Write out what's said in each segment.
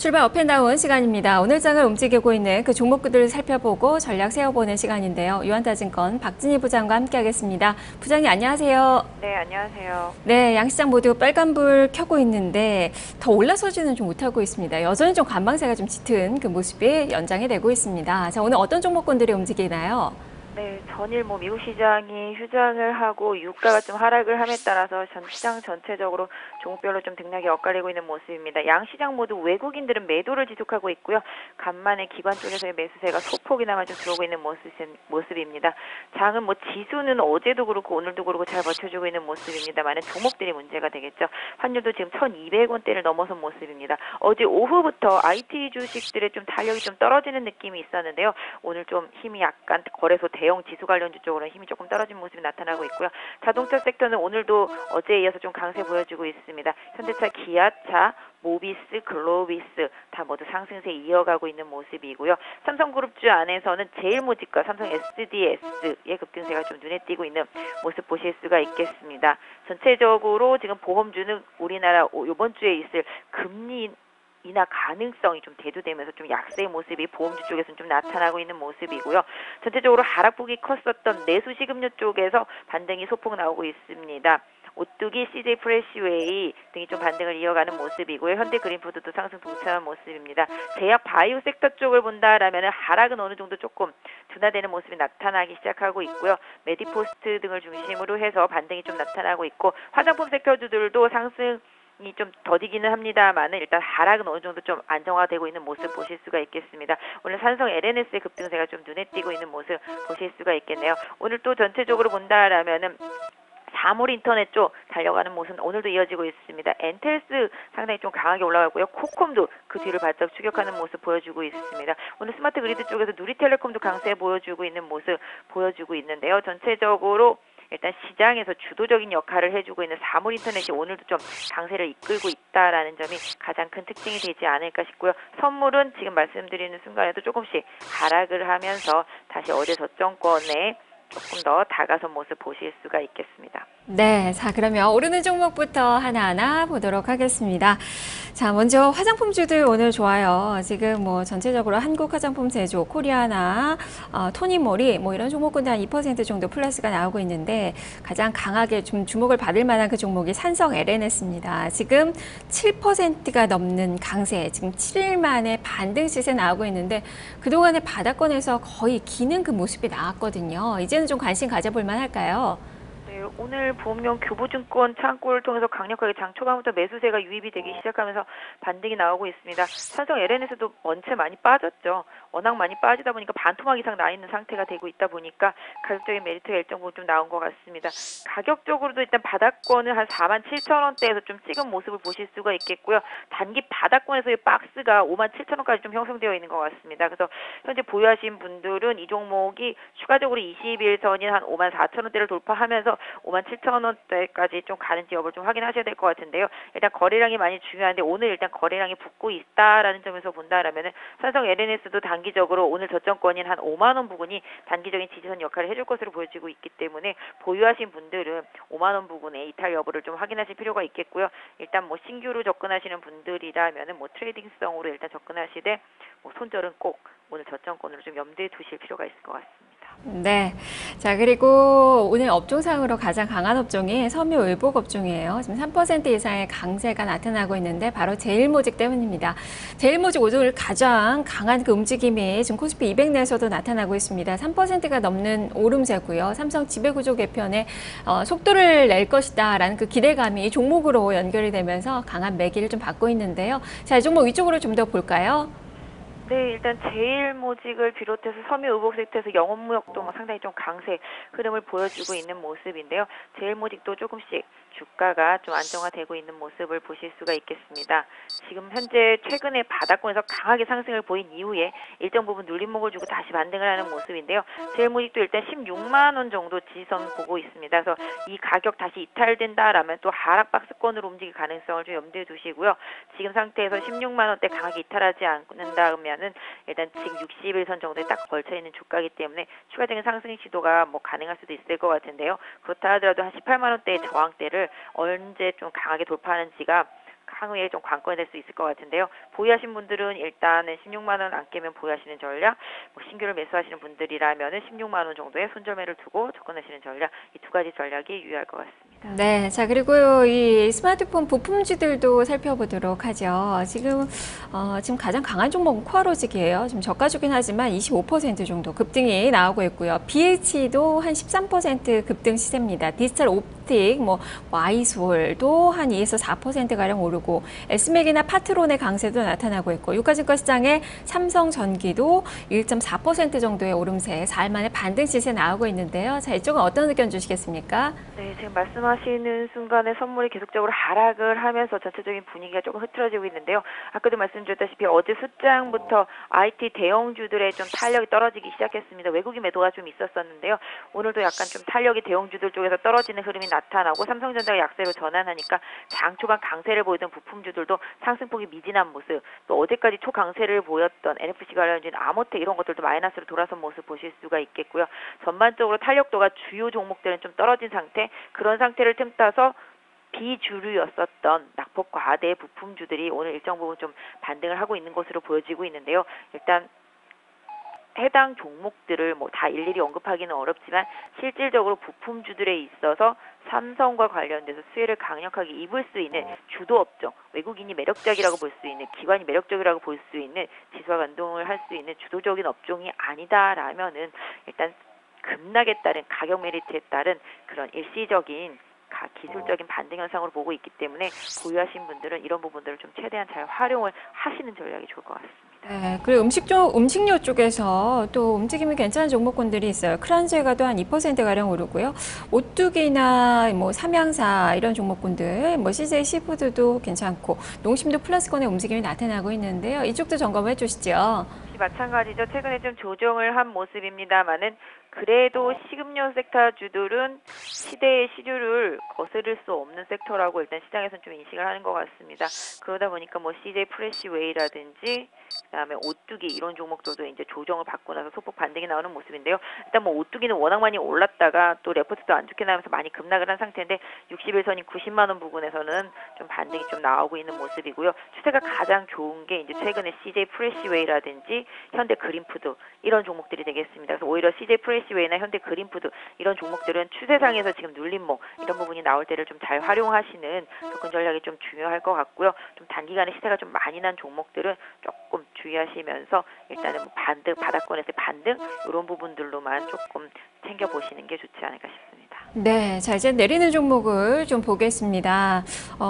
출발 업앤다운 시간입니다. 오늘 장을 움직이고 있는 그 종목들을 살펴보고 전략 세워보는 시간인데요. 유한타증권 박진희 부장과 함께하겠습니다. 부장님 안녕하세요. 네, 안녕하세요. 네, 양시장 모두 빨간불 켜고 있는데 더 올라서지는 좀 못하고 있습니다. 여전히 좀 관망세가 좀 짙은 그 모습이 연장이 되고 있습니다. 자, 오늘 어떤 종목군들이 움직이나요? 네, 전일 미국 시장이 휴장을 하고 유가가 좀 하락을 함에 따라서 시장 전체적으로 종목별로 좀 등락이 엇갈리고 있는 모습입니다. 양 시장 모두 외국인들은 매도를 지속하고 있고요. 간만에 기관 쪽에서의 매수세가 소폭이나마 좀 들어오고 있는 모습입니다. 장은 지수는 어제도 그렇고 오늘도 그렇고 잘 버텨주고 있는 모습입니다만 종목들이 문제가 되겠죠. 환율도 지금 1,200원대를 넘어선 모습입니다. 어제 오후부터 IT 주식들의 좀 탄력이 좀 떨어지는 느낌이 있었는데요. 오늘 좀 힘이 약간 거래소 대형 지수 관련주 쪽으로는 힘이 조금 떨어진 모습이 나타나고 있고요. 자동차 섹터는 오늘도 어제에 이어서 좀 강세 보여주고 있습니다. 현대차, 기아차, 모비스, 글로비스 다 모두 상승세 이어가고 있는 모습이고요. 삼성그룹주 안에서는 제일모직과 삼성 SDS의 급등세가 좀 눈에 띄고 있는 모습 보실 수가 있겠습니다. 전체적으로 지금 보험주는 우리나라 이번 주에 있을 금리 인하 가능성이 좀 대두되면서 좀 약세의 모습이 보험주 쪽에서는 좀 나타나고 있는 모습이고요. 전체적으로 하락폭이 컸었던 내수식음료 쪽에서 반등이 소폭 나오고 있습니다. 오뚜기, CJ 프레시웨이 등이 좀 반등을 이어가는 모습이고요. 현대그린푸드도 상승 동참한 모습입니다. 제약 바이오 섹터 쪽을 본다라면 하락은 어느 정도 조금 둔화되는 모습이 나타나기 시작하고 있고요. 메디포스트 등을 중심으로 해서 반등이 좀 나타나고 있고 화장품 섹터주들도 상승 이 좀 더디기는 합니다만 일단 하락은 어느 정도 좀 안정화되고 있는 모습 보실 수가 있겠습니다. 오늘 삼성 LNS의 급등세가 좀 눈에 띄고 있는 모습 보실 수가 있겠네요. 오늘 또 전체적으로 본다라면은 사물 인터넷 쪽 달려가는 모습은 오늘도 이어지고 있습니다. 엔텔스 상당히 좀 강하게 올라가고요. 코콤도 그 뒤를 바짝 추격하는 모습 보여주고 있습니다. 오늘 스마트 그리드 쪽에서 누리텔레콤도 강세 보여주고 있는 모습 보여주고 있는데요. 전체적으로 일단 시장에서 주도적인 역할을 해주고 있는 사물 인터넷이 오늘도 좀 강세를 이끌고 있다라는 점이 가장 큰 특징이 되지 않을까 싶고요. 선물은 지금 말씀드리는 순간에도 조금씩 하락을 하면서 다시 어제 저점권에 조금 더 다가선 모습 보실 수가 있겠습니다. 네, 자 그러면 오르는 종목부터 하나하나 보도록 하겠습니다. 자, 먼저 화장품주들 오늘 좋아요. 지금 전체적으로 한국 화장품 제조, 코리아나, 토니모리 이런 종목군들 한 2% 정도 플러스가 나오고 있는데 가장 강하게 좀 주목을 받을 만한 그 종목이 산성 LNS입니다. 지금 7%가 넘는 강세, 지금 7일 만에 반등 시세 나오고 있는데 그동안에 바닥권에서 거의 기는 그 모습이 나왔거든요. 이제는 좀 관심 가져볼 만할까요? 오늘 보험용 교보증권 창구를 통해서 강력하게 장 초반부터 매수세가 유입이 되기 시작하면서 반등이 나오고 있습니다. 삼성 LNS도 원체 많이 빠졌죠. 워낙 많이 빠지다 보니까 반토막 이상 나 있는 상태가 되고 있다 보니까 가격적인 메리트가 일정 부분 좀 나온 것 같습니다. 가격적으로도 일단 바닥권을 한 47,000원대에서 좀 찍은 모습을 보실 수가 있겠고요. 단기 바닥권에서의 박스가 57,000원까지 좀 형성되어 있는 것 같습니다. 그래서 현재 보유하신 분들은 이 종목이 추가적으로 20일선인 한 54,000원대를 돌파하면서 57,000원대까지 좀 가는지 여부를 좀 확인하셔야 될 것 같은데요. 일단 거래량이 많이 중요한데 오늘 일단 거래량이 붙고 있다라는 점에서 본다라면은 삼성 LNS도 단기적으로 오늘 저점권인 한 5만 원 부근이 단기적인 지지선 역할을 해줄 것으로 보여지고 있기 때문에 보유하신 분들은 5만 원 부근의 이탈 여부를 좀 확인하실 필요가 있겠고요. 일단 신규로 접근하시는 분들이라면은 트레이딩성으로 일단 접근하시되 손절은 꼭 오늘 저점권으로 좀 염두에 두실 필요가 있을 것 같습니다. 네. 자, 그리고 오늘 업종상으로 가장 강한 업종이 섬유의복 업종이에요. 지금 3% 이상의 강세가 나타나고 있는데 바로 제일모직 때문입니다. 제일모직 오늘 가장 강한 그 움직임이 지금 코스피 200 내에서도 나타나고 있습니다. 3%가 넘는 오름세고요. 삼성 지배구조 개편에 속도를 낼 것이다라는 그 기대감이 종목으로 연결이 되면서 강한 매기를 좀 받고 있는데요. 자, 이 종목 위쪽으로 좀 더 볼까요? 네, 일단 제일모직을 비롯해서 섬유의복 섹터에서 영업무역도 상당히 좀 강세 흐름을 보여주고 있는 모습인데요. 제일모직도 조금씩 주가가 좀 안정화되고 있는 모습을 보실 수가 있겠습니다. 지금 현재 최근에 바닥권에서 강하게 상승을 보인 이후에 일정 부분 눌림목을 주고 다시 반등을 하는 모습인데요. 제일모직도 일단 16만 원 정도 지지선 보고 있습니다. 그래서 이 가격 다시 이탈된다라면 또 하락 박스권으로 움직일 가능성을 좀 염두에 두시고요. 지금 상태에서 16만 원대 강하게 이탈하지 않는다면 일단 지금 60일선 정도에 딱 걸쳐 있는 주가이기 때문에 추가적인 상승 시도가 가능할 수도 있을 것 같은데요. 그렇다 하더라도 한 18만 원대의 저항대를 언제 좀 강하게 돌파하는지가 향후에 좀 관건이 될 수 있을 것 같은데요. 보유하신 분들은 일단은 16만 원 안 깨면 보유하시는 전략, 뭐 신규를 매수하시는 분들이라면은 16만 원 정도의 손절매를 두고 접근하시는 전략, 이 두 가지 전략이 유효할 것 같습니다. 네, 자 그리고 이 스마트폰 부품주들도 살펴보도록 하죠. 지금 가장 강한 종목은 코아로직이에요. 지금 저가주긴 하지만 25% 정도 급등이 나오고 있고요. BH도 한 13% 급등 시세입니다. 디지털 옵틱, 뭐 와이솔도 한 2에서 4% 가량 오르고, 에스맥이나 파트론의 강세도 나타나고 있고, 유가증권시장의 삼성전기도 1.4% 정도의 오름세, 4일 만에 반등 시세 나오고 있는데요. 자, 이쪽은 어떤 의견 주시겠습니까? 네, 지금 말씀하시는 순간에 선물이 계속적으로 하락을 하면서 전체적인 분위기가 조금 흐트러지고 있는데요. 아까도 말씀드렸다시피 어제 숫장부터 IT 대형주들의 좀 탄력이 떨어지기 시작했습니다. 외국인 매도가 좀 있었었는데요. 오늘도 약간 좀 탄력이 대형주들 쪽에서 떨어지는 흐름이 나타나고 삼성전자가 약세로 전환하니까 장 초반 강세를 보이던 부품주들도 상승폭이 미진한 모습, 또 어제까지 초강세를 보였던 NFC 관련주인 아모텍 이런 것들도 마이너스로 돌아선 모습 보실 수가 있겠고요. 전반적으로 탄력도가 주요 종목들은 좀 떨어진 상태, 그런 상태를 틈타서 비주류였었던 낙폭 과대 부품주들이 오늘 일정 부분 좀 반등을 하고 있는 것으로 보여지고 있는데요. 일단 해당 종목들을 뭐 다 일일이 언급하기는 어렵지만 실질적으로 부품주들에 있어서 삼성과 관련돼서 수혜를 강력하게 입을 수 있는 주도 업종, 외국인이 매력적이라고 볼 수 있는, 기관이 매력적이라고 볼 수 있는, 지수와 간동을 할 수 있는 주도적인 업종이 아니다라면은 일단 급락에 따른 가격 메리트에 따른 그런 일시적인 기술적인 반등 현상으로 보고 있기 때문에 보유하신 분들은 이런 부분들을 좀 최대한 잘 활용을 하시는 전략이 좋을 것 같습니다. 네, 그리고 음식료 쪽에서 또 움직임이 괜찮은 종목군들이 있어요. 크란제가도 한 2%가량 오르고요. 오뚜기나 뭐 삼양사 이런 종목군들, 뭐 CJ 시푸드도 괜찮고, 농심도 플러스권의 움직임이 나타나고 있는데요. 이쪽도 점검해 주시죠. 마찬가지죠. 최근에 좀 조정을 한 모습입니다만은 그래도 식음료 섹터주들은 시대의 시류를 거스를 수 없는 섹터라고 일단 시장에서는 좀 인식을 하는 것 같습니다. 그러다 보니까 뭐 CJ 프레시웨이라든지 그다음에 오뚜기 이런 종목들도 이제 조정을 받고 나서 소폭 반등이 나오는 모습인데요. 일단 뭐 오뚜기는 워낙 많이 올랐다가 또 레포트도 안 좋게 나오면서 많이 급락을 한 상태인데 60일선인 90만 원 부근에서는 좀 반등이 좀 나오고 있는 모습이고요. 추세가 가장 좋은 게 이제 최근에 CJ 프레시웨이라든지 현대 그린푸드 이런 종목들이 되겠습니다. 그래서 오히려 CJ 프레시웨이나 현대 그린푸드 이런 종목들은 추세상에서 지금 눌림목 이런 부분이 나올 때를 좀 잘 활용하시는 접근 전략이 좀 중요할 것 같고요. 좀 단기간에 시세가 좀 많이 난 종목들은 조금 주의하시면서 일단은 뭐 반등, 바닥권에서의 반등 이런 부분들로만 조금 챙겨보시는 게 좋지 않을까 싶습니다. 네, 자 이제 내리는 종목을 좀 보겠습니다.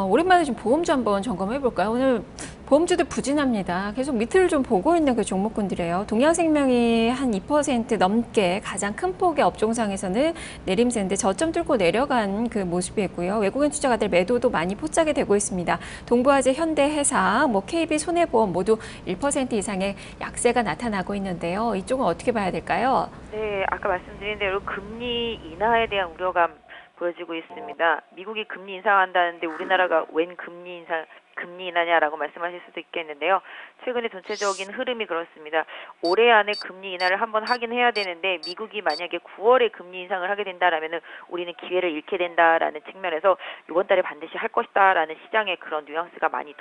오랜만에 좀 보험주 한번 점검해 볼까요? 오늘 보험주들 부진합니다. 계속 밑을 좀 보고 있는 그 종목군들이에요. 동양생명이 한 2% 넘게 가장 큰 폭의 업종상에서는 내림세인데 저점 뚫고 내려간 그 모습이고요. 외국인 투자가들 매도도 많이 포착이 되고 있습니다. 동부화재, 현대해상, 뭐 KB, 손해보험 모두 1% 이상의 약세가 나타나고 있는데요. 이쪽은 어떻게 봐야 될까요? 네, 아까 말씀드린 대로 금리 인하에 대한 우려감 보여지고 있습니다. 미국이 금리 인상한다는데 우리나라가 웬 금리 인하냐라고 말씀하실 수도 있겠는데요. 최근에 전체적인 흐름이 그렇습니다. 올해 안에 금리 인하를 한번 하긴 해야 되는데 미국이 만약에 9월에 금리 인상을 하게 된다라면 우리는 기회를 잃게 된다라는 측면에서 이번 달에 반드시 할 것이다라는 시장의 그런 뉘앙스가 많이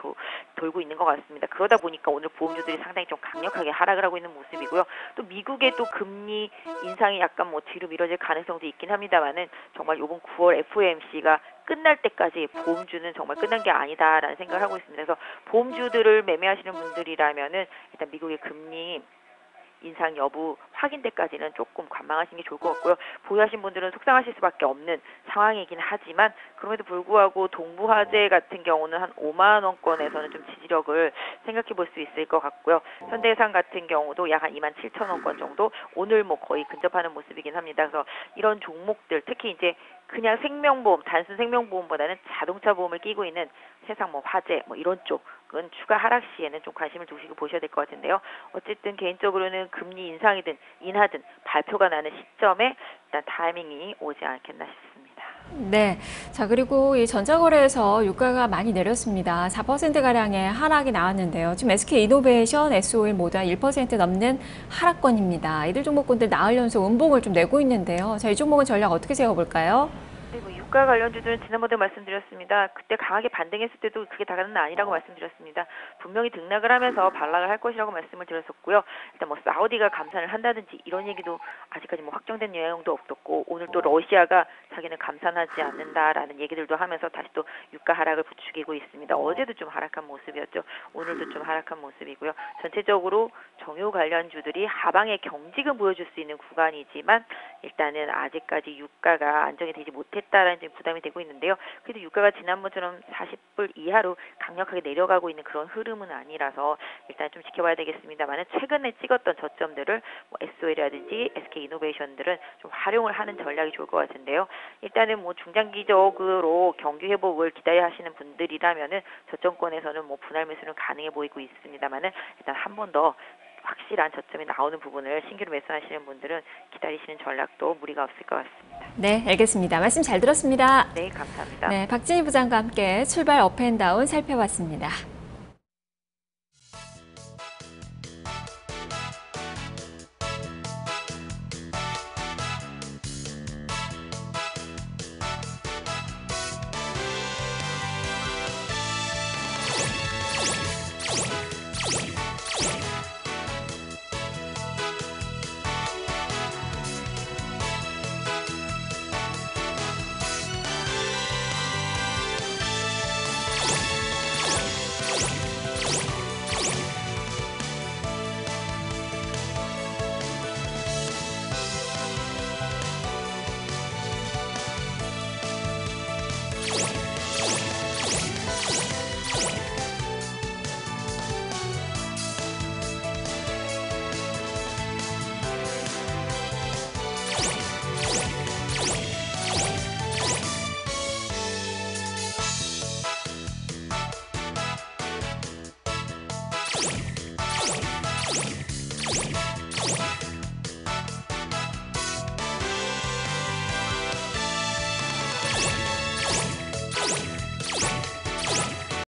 돌고 있는 것 같습니다. 그러다 보니까 오늘 보험주들이 상당히 좀 강력하게 하락을 하고 있는 모습이고요. 또 미국의 또 금리 인상이 약간 뭐 뒤로 미뤄질 가능성도 있긴 합니다만은 정말 이번 9월 FOMC가 끝날 때까지 보험주는 정말 끝난 게 아니다라는 생각을 하고 있습니다. 그래서 보험주들을 매매하시는 분들이라면은 일단 미국의 금리 인상 여부 확인 때까지는 조금 관망하시는 게 좋을 것 같고요. 보유하신 분들은 속상하실 수밖에 없는 상황이긴 하지만 그럼에도 불구하고 동부화재 같은 경우는 한 5만 원권에서는 좀 지지력을 생각해 볼 수 있을 것 같고요. 현대해상 같은 경우도 약 한 2만 7천 원권 정도 오늘 뭐 거의 근접하는 모습이긴 합니다. 그래서 이런 종목들 특히 이제 그냥 생명보험, 단순 생명보험보다는 자동차 보험을 끼고 있는 세상 뭐 화재 뭐 이런 쪽은 추가 하락 시에는 좀 관심을 두시고 보셔야 될 것 같은데요. 어쨌든 개인적으로는 금리 인상이든 인하든 발표가 나는 시점에 일단 타이밍이 오지 않겠나 싶습니다. 네. 자, 그리고 이 전자거래에서 유가가 많이 내렸습니다. 4%가량의 하락이 나왔는데요. 지금 SK이노베이션, SO일 모두 1% 넘는 하락권입니다. 이들 종목군들 나흘 연속 음봉을 좀 내고 있는데요. 자, 이 종목은 전략 어떻게 세워볼까요? 그리고 유가 관련주들은 지난번에 말씀드렸습니다. 그때 강하게 반등했을 때도 그게 다는 아니라고 말씀드렸습니다. 분명히 등락을 하면서 반락을 할 것이라고 말씀을 드렸었고요. 일단 뭐 사우디가 감산을 한다든지 이런 얘기도 아직까지 뭐 확정된 내용도 없었고, 오늘 또 러시아가 자기는 감산하지 않는다라는 얘기들도 하면서 다시 또 유가 하락을 부추기고 있습니다. 어제도 좀 하락한 모습이었죠. 오늘도 좀 하락한 모습이고요. 전체적으로 정유 관련주들이 하방의 경직은 보여줄 수 있는 구간이지만 일단은 아직까지 유가가 안정이 되지 못했다라는 좀 부담이 되고 있는데요. 그래도 유가가 지난번처럼 40불 이하로 강력하게 내려가고 있는 그런 흐름은 아니라서 일단 좀 지켜봐야 되겠습니다만, 최근에 찍었던 저점들을 뭐 SOL이라든지 SK이노베이션들은 좀 활용을 하는 전략이 좋을 것 같은데요. 일단은 뭐 중장기적으로 경기 회복을 기다려 하시는 분들이라면은 저점권에서는 뭐 분할 매수는 가능해 보이고 있습니다만은, 일단 한 번 더 확실한 저점이 나오는 부분을 신규로 매수하시는 분들은 기다리시는 전략도 무리가 없을 것 같습니다. 네, 알겠습니다. 말씀 잘 들었습니다. 네, 감사합니다. 네, 박진희 부장과 함께 출발 업앤다운 살펴봤습니다.